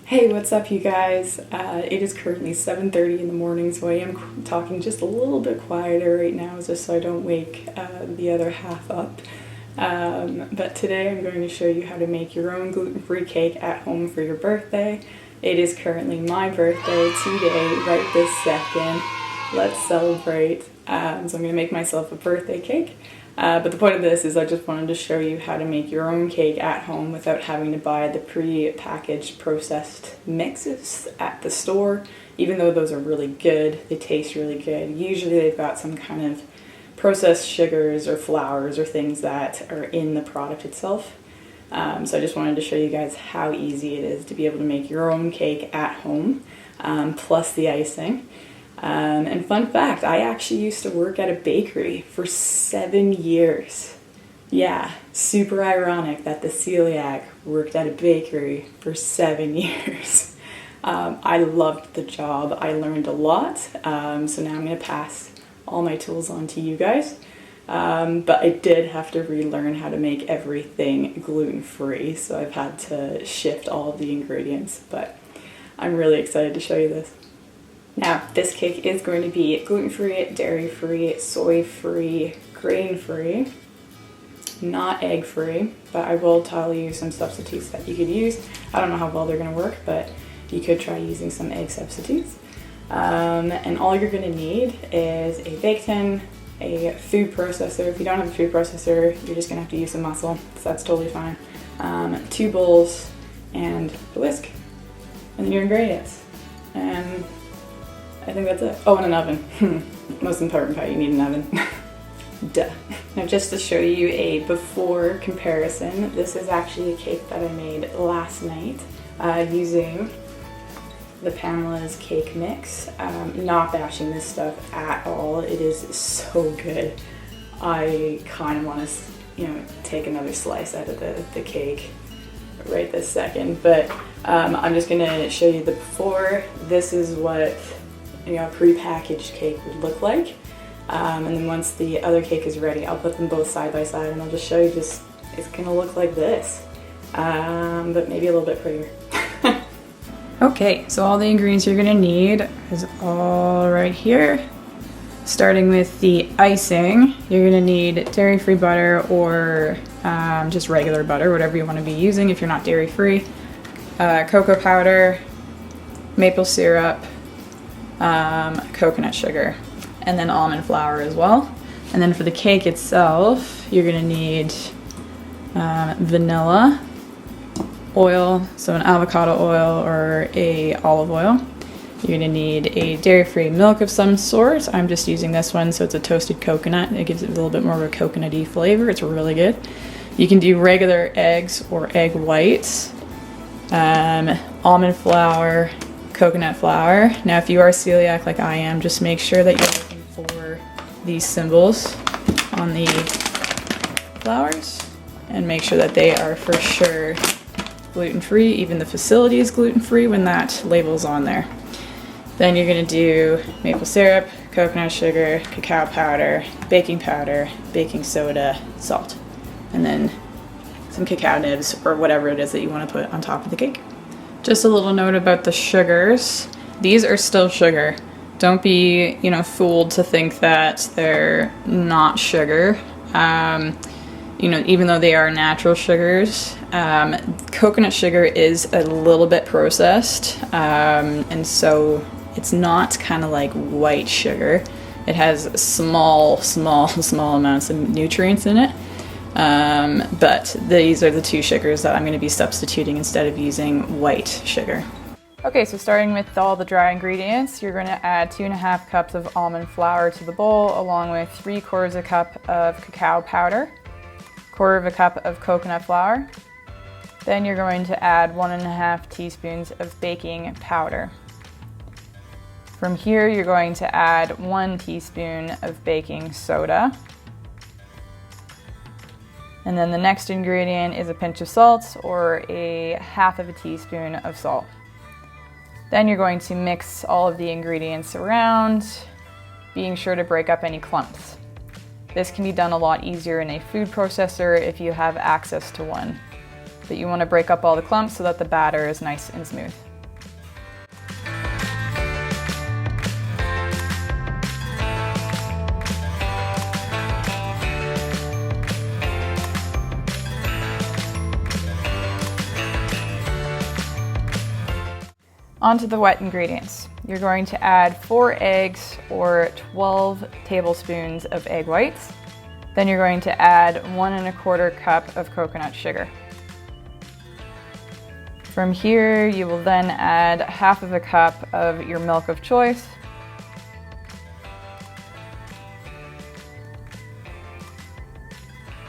Hey, what's up you guys? It is currently 7:30 in the morning, so I am talking just a little bit quieter right now just so I don't wake the other half up. But today I'm going to show you how to make your own gluten-free cake at home for your birthday. It is currently my birthday today, right this second. Let's celebrate. So I'm going to make myself a birthday cake. But the point of this is I just wanted to show you how to make your own cake at home without having to buy the pre-packaged processed mixes at the store. Even though those are really good, they taste really good. Usually they've got some kind of processed sugars or flours or things that are in the product itself. So I just wanted to show you guys how easy it is to be able to make your own cake at home, plus the icing. And fun fact, I actually used to work at a bakery for 7 years. Yeah, super ironic that the celiac worked at a bakery for 7 years. I loved the job. I learned a lot. So now I'm going to pass all my tools on to you guys. But I did have to relearn how to make everything gluten-free. So I've had to shift all of the ingredients. But I'm really excited to show you this. Now, this cake is going to be gluten-free, dairy-free, soy-free, grain-free, not egg-free, but I will tell you some substitutes that you could use. I don't know how well they're going to work, but you could try using some egg substitutes. And all you're going to need is a bake tin, a food processor. If you don't have a food processor, you're just going to have to use some muscle, so that's totally fine. 2 bowls and a whisk, and then your ingredients. And I think that's it. Oh, and an oven. Most important part, you need an oven. Duh. Now just to show you a before comparison, this is actually a cake that I made last night using the Pamela's cake mix. Not bashing this stuff at all. It is so good. I kind of want to, take another slice out of the cake right this second. But I'm just gonna show you the before. This is what a pre-packaged cake would look like. And then once the other cake is ready, I'll put them both side by side and I'll just show you it's gonna look like this, but maybe a little bit prettier. Okay, so all the ingredients you're gonna need is all right here. Starting with the icing, you're gonna need dairy-free butter or just regular butter, whatever you wanna be using if you're not dairy-free, cocoa powder, maple syrup, coconut sugar, and then almond flour as well. And then for the cake itself, you're gonna need vanilla, oil, so an avocado oil or a olive oil. You're gonna need a dairy-free milk of some sort. I'm just using this one, so it's a toasted coconut. It gives it a little bit more of a coconutty flavor. It's really good. You can do regular eggs or egg whites, almond flour, coconut flour. Now if you are celiac like I am, just make sure that you're looking for these symbols on the flours and make sure that they are for sure gluten-free. Even the facility is gluten-free when that label's on there. Then you're going to do maple syrup, coconut sugar, cacao powder, baking soda, salt, and then some cacao nibs or whatever it is that you want to put on top of the cake. Just a little note about the sugars. These are still sugar. Don't be, fooled to think that they're not sugar. Even though they are natural sugars, coconut sugar is a little bit processed, and so it's not kind of like white sugar. It has small amounts of nutrients in it. But these are the 2 sugars that I'm going to be substituting instead of using white sugar. Okay, so starting with all the dry ingredients, you're going to add 2.5 cups of almond flour to the bowl, along with 3/4 cup of cacao powder, 1/4 cup of coconut flour. Then you're going to add 1.5 teaspoons of baking powder. From here, you're going to add 1 teaspoon of baking soda. And then the next ingredient is a pinch of salt or a 1/2 teaspoon of salt. Then you're going to mix all of the ingredients around, being sure to break up any clumps. This can be done a lot easier in a food processor if you have access to one. But you want to break up all the clumps so that the batter is nice and smooth. Onto the wet ingredients. You're going to add 4 eggs or 12 tablespoons of egg whites. Then you're going to add 1¼ cup of coconut sugar. From here, you will then add 1/2 cup of your milk of choice.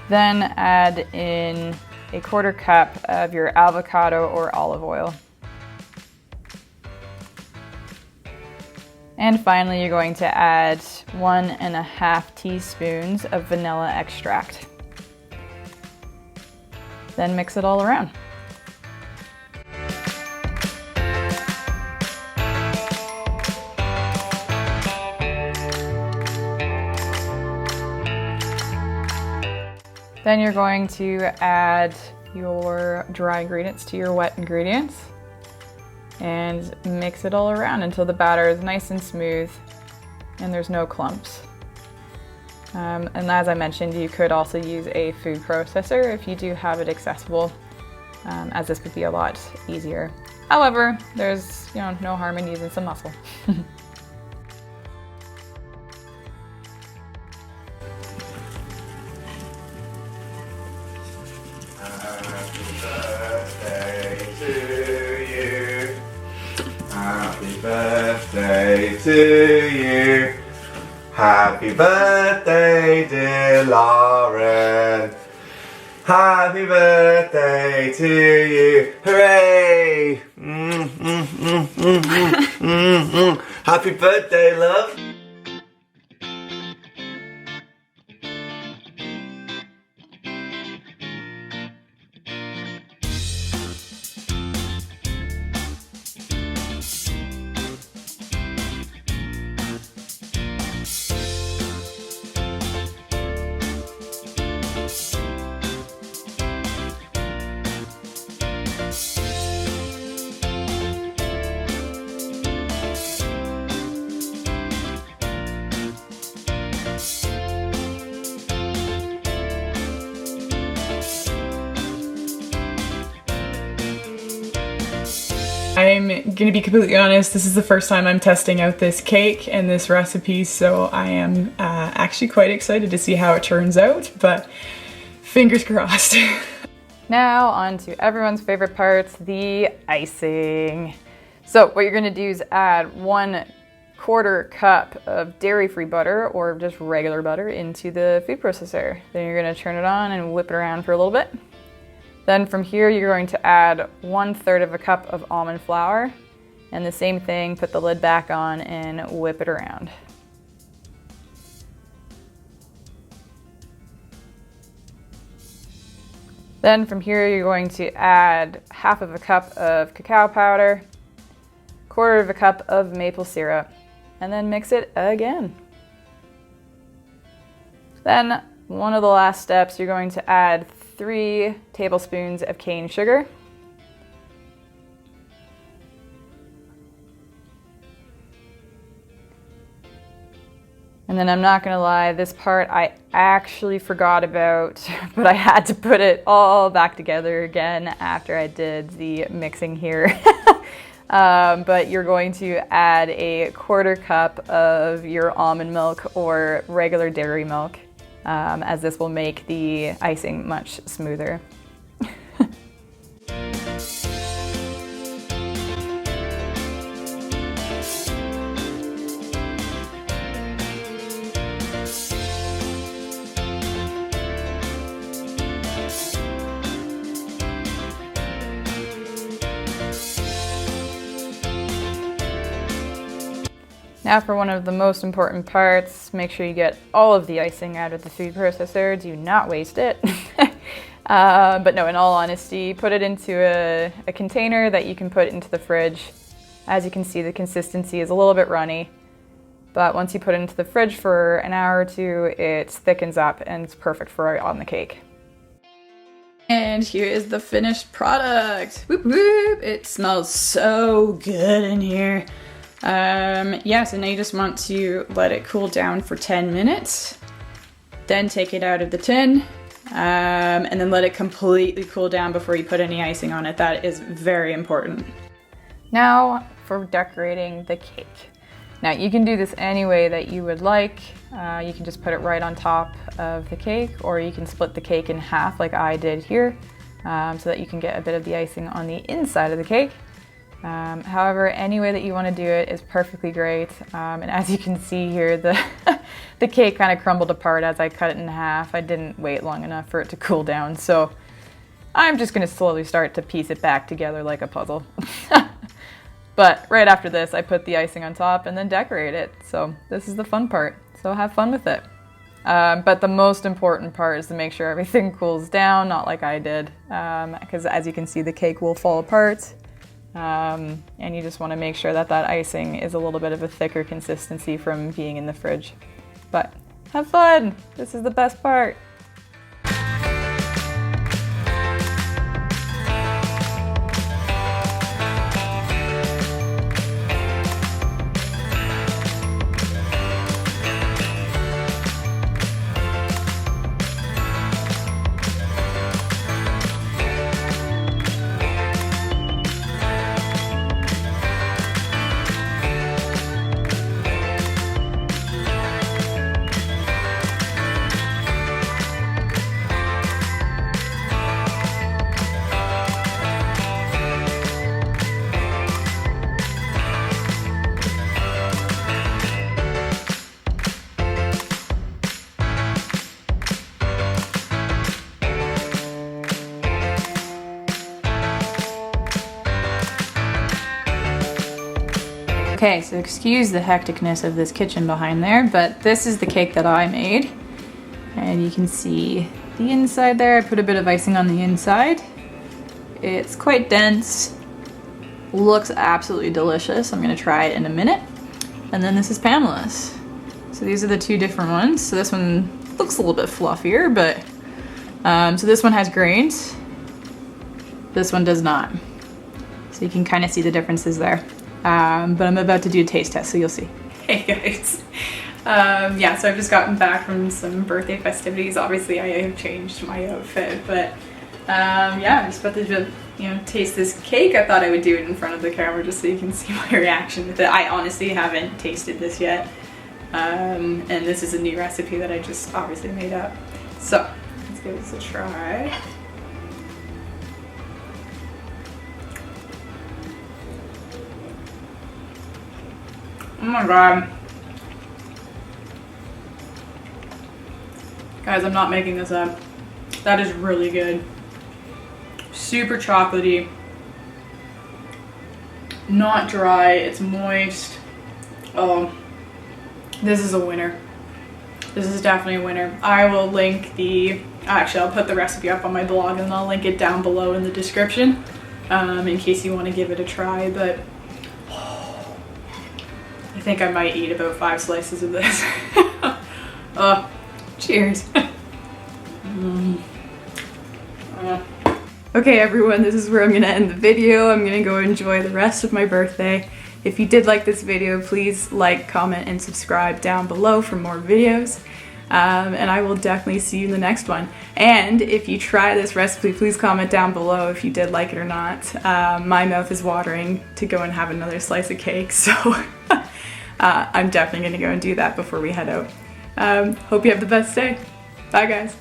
Then add in 1/4 cup of your avocado or olive oil. And finally, you're going to add 1½ teaspoons of vanilla extract. Then mix it all around. Then you're going to add your dry ingredients to your wet ingredients and mix it all around until the batter is nice and smooth and there's no clumps. And as I mentioned, you could also use a food processor if you do have it accessible, as this would be a lot easier. However, there's no harm in using some muscle. Happy birthday to you. Happy birthday, dear Lauren. Happy birthday to you. Hooray! Happy birthday, love. I'm gonna be completely honest, this is the first time I'm testing out this cake and this recipe, so I am actually quite excited to see how it turns out, but fingers crossed. Now on to everyone's favorite parts, the icing. So what you're gonna do is add 1/4 cup of dairy-free butter or just regular butter into the food processor. Then you're gonna turn it on and whip it around for a little bit. Then from here, you're going to add 1/3 cup of almond flour, and the same thing, put the lid back on and whip it around. Then from here, you're going to add 1/2 cup of cacao powder, 1/4 cup of maple syrup, and then mix it again. Then one of the last steps, you're going to add 3 tablespoons of cane sugar. And then I'm not gonna lie, this part I actually forgot about, but I had to put it all back together again after I did the mixing here. But you're going to add 1/4 cup of your almond milk or regular dairy milk, as this will make the icing much smoother. Now for one of the most important parts, make sure you get all of the icing out of the food processor. Do not waste it. But no, in all honesty, put it into a container that you can put into the fridge. As you can see, the consistency is a little bit runny, but once you put it into the fridge for an hour or two, it thickens up and it's perfect for on the cake. And here is the finished product. Whoop whoop! It smells so good in here. Yeah, so now you just want to let it cool down for 10 minutes, then take it out of the tin, and then let it completely cool down before you put any icing on it. That is very important. Now for decorating the cake. Now you can do this any way that you would like. You can just put it right on top of the cake, or you can split the cake in half like I did here, so that you can get a bit of the icing on the inside of the cake. However, any way that you want to do it is perfectly great. And as you can see here, the cake kind of crumbled apart as I cut it in half. I didn't wait long enough for it to cool down, so I'm just going to slowly start to piece it back together like a puzzle. But right after this, I put the icing on top and then decorate it. So this is the fun part. So have fun with it. But the most important part is to make sure everything cools down, not like I did, because as you can see, the cake will fall apart. And you just want to make sure that that icing is a little bit of a thicker consistency from being in the fridge. But have fun! This is the best part. Okay, so excuse the hecticness of this kitchen behind there, but this is the cake that I made. And you can see the inside there. I put a bit of icing on the inside. It's quite dense. Looks absolutely delicious. I'm gonna try it in a minute. And then this is Pamela's. So these are the two different ones. So this one looks a little bit fluffier, but so this one has grains. This one does not. So you can kind of see the differences there. But I'm about to do a taste test, so you'll see. Hey guys. Yeah, so I've just gotten back from some birthday festivities. Obviously I have changed my outfit, but yeah, I'm just about to taste this cake. I thought I would do it in front of the camera just so you can see my reaction with it. I honestly haven't tasted this yet. And this is a new recipe that I just obviously made up. So let's give this a try. Oh my god. Guys, I'm not making this up. That is really good. Super chocolatey. Not dry, it's moist. Oh, this is a winner. This is definitely a winner. I will link actually I'll put the recipe up on my blog and I'll link it down below in the description in case you want to give it a try, but I think I might eat about 5 slices of this. Cheers. Okay everyone, this is where I'm gonna end the video. I'm gonna go enjoy the rest of my birthday. If you did like this video, please like, comment, and subscribe down below for more videos. And I will definitely see you in the next one. And if you try this recipe, please comment down below if you did like it or not. My mouth is watering to go and have another slice of cake, so I'm definitely gonna go and do that before we head out. Hope you have the best day. Bye guys.